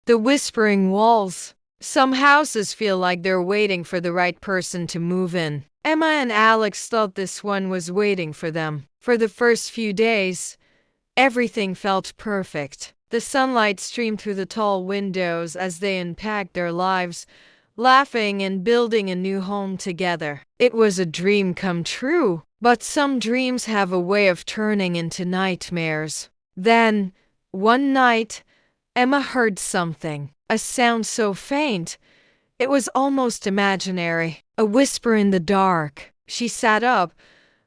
The whispering walls. Some houses feel like they're waiting for the right person to move in. Emma and Alex thought this one was waiting for them. For the first few days, everything felt perfect. The sunlight streamed through the tall windows as they unpacked their lives, laughing and building a new home together. It was a dream come true, but some dreams have a way of turning into nightmares. Then, one night, Emma heard something, a sound so faint, it was almost imaginary, a whisper in the dark. She sat up,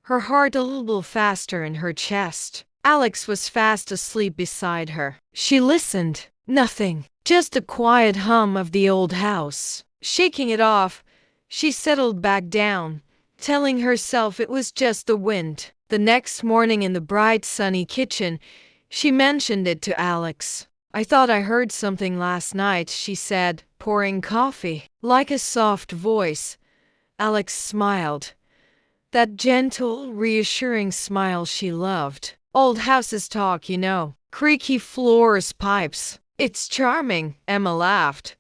her heart a little faster in her chest. Alex was fast asleep beside her. She listened. Nothing, just a quiet hum of the old house. Shaking it off, she settled back down, telling herself it was just the wind. The next morning in the bright sunny kitchen, she mentioned it to Alex. "I thought I heard something last night," she said, pouring coffee. Like a soft voice, Alex smiled. That gentle, reassuring smile she loved. "Old houses talk, you know. Creaky floors, pipes. It's charming," Emma laughed,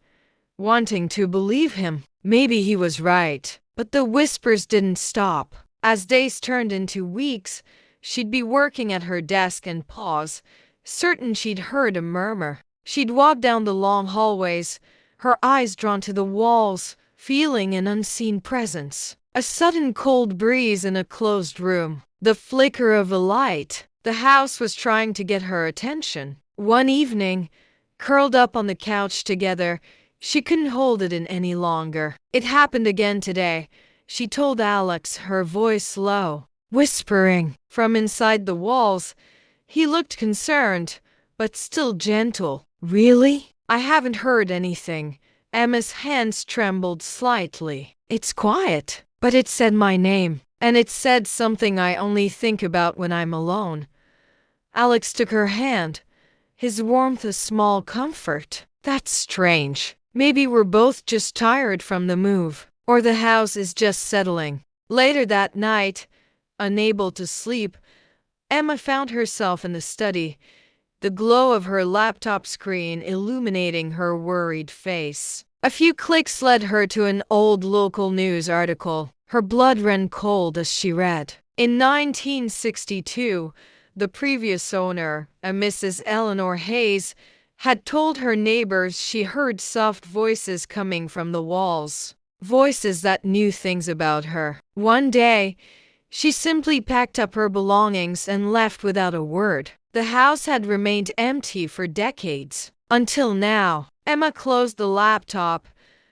wanting to believe him. Maybe he was right. But the whispers didn't stop. As days turned into weeks, she'd be working at her desk and pause, certain she'd heard a murmur. She'd walk down the long hallways, her eyes drawn to the walls, feeling an unseen presence. A sudden cold breeze in a closed room. The flicker of a light. The house was trying to get her attention. One evening, curled up on the couch together, she couldn't hold it in any longer. "It happened again today," she told Alex, her voice low, whispering. From inside the walls, he looked concerned, but still gentle. "Really?" "I haven't heard anything." Emma's hands trembled slightly. "It's quiet, but it said my name, and it said something I only think about when I'm alone." Alex took her hand, his warmth a small comfort. "That's strange. Maybe we're both just tired from the move, or the house is just settling." Later that night, unable to sleep, Emma found herself in the study, the glow of her laptop screen illuminating her worried face. A few clicks led her to an old local news article. Her blood ran cold as she read. In 1962, the previous owner, a Mrs. Eleanor Hayes, had told her neighbors she heard soft voices coming from the walls. Voices that knew things about her. One day, she simply packed up her belongings and left without a word. The house had remained empty for decades. Until now. Emma closed the laptop,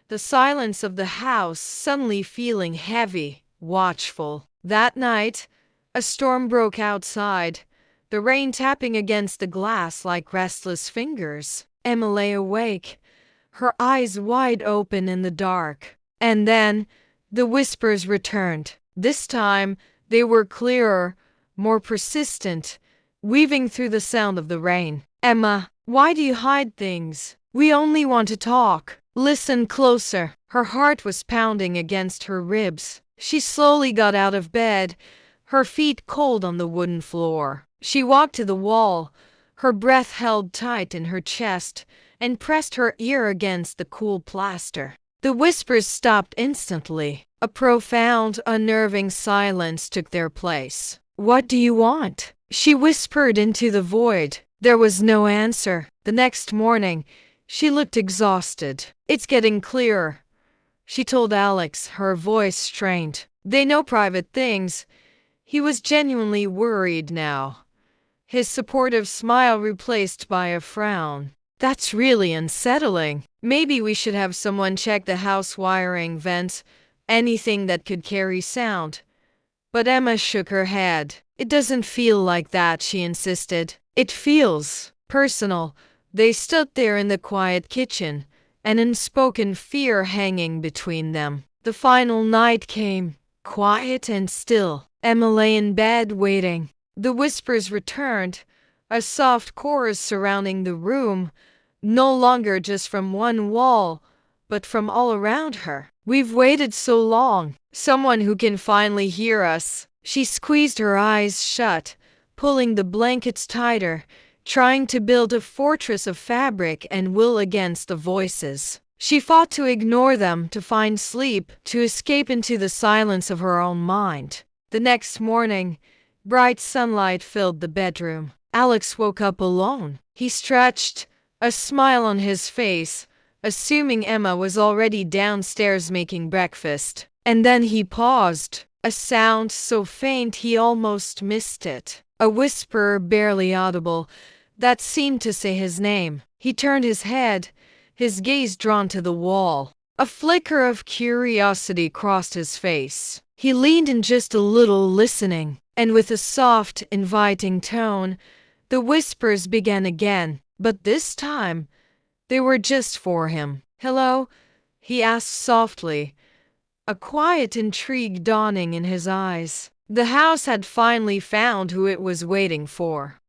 the silence of the house suddenly feeling heavy, watchful. That night, a storm broke outside, the rain tapping against the glass like restless fingers. Emma lay awake, her eyes wide open in the dark. And then, the whispers returned. This time, they were clearer, more persistent, weaving through the sound of the rain. "Emma, why do you hide things? We only want to talk. Listen closer." Her heart was pounding against her ribs. She slowly got out of bed, her feet cold on the wooden floor. She walked to the wall, her breath held tight in her chest, and pressed her ear against the cool plaster. The whispers stopped instantly. A profound, unnerving silence took their place. "What do you want?" she whispered into the void. There was no answer. The next morning, she looked exhausted. "It's getting clearer," she told Alex, her voice strained. "They know private things." He was genuinely worried now, his supportive smile replaced by a frown. "That's really unsettling. Maybe we should have someone check the house wiring, vents, anything that could carry sound." But Emma shook her head. "It doesn't feel like that," she insisted. "It feels personal." They stood there in the quiet kitchen, an unspoken fear hanging between them. The final night came, quiet and still. Emma lay in bed waiting. The whispers returned, a soft chorus surrounding the room, no longer just from one wall, but from all around her. "We've waited so long. Someone who can finally hear us." She squeezed her eyes shut, pulling the blankets tighter, trying to build a fortress of fabric and will against the voices. She fought to ignore them, to find sleep, to escape into the silence of her own mind. The next morning, bright sunlight filled the bedroom. Alex woke up alone. He stretched, a smile on his face, assuming Emma was already downstairs making breakfast. And then he paused, a sound so faint he almost missed it. A whisper barely audible that seemed to say his name. He turned his head, his gaze drawn to the wall. A flicker of curiosity crossed his face. He leaned in just a little, listening, and with a soft, inviting tone, the whispers began again, but this time, they were just for him. "Hello?" he asked softly, a quiet intrigue dawning in his eyes. The house had finally found who it was waiting for.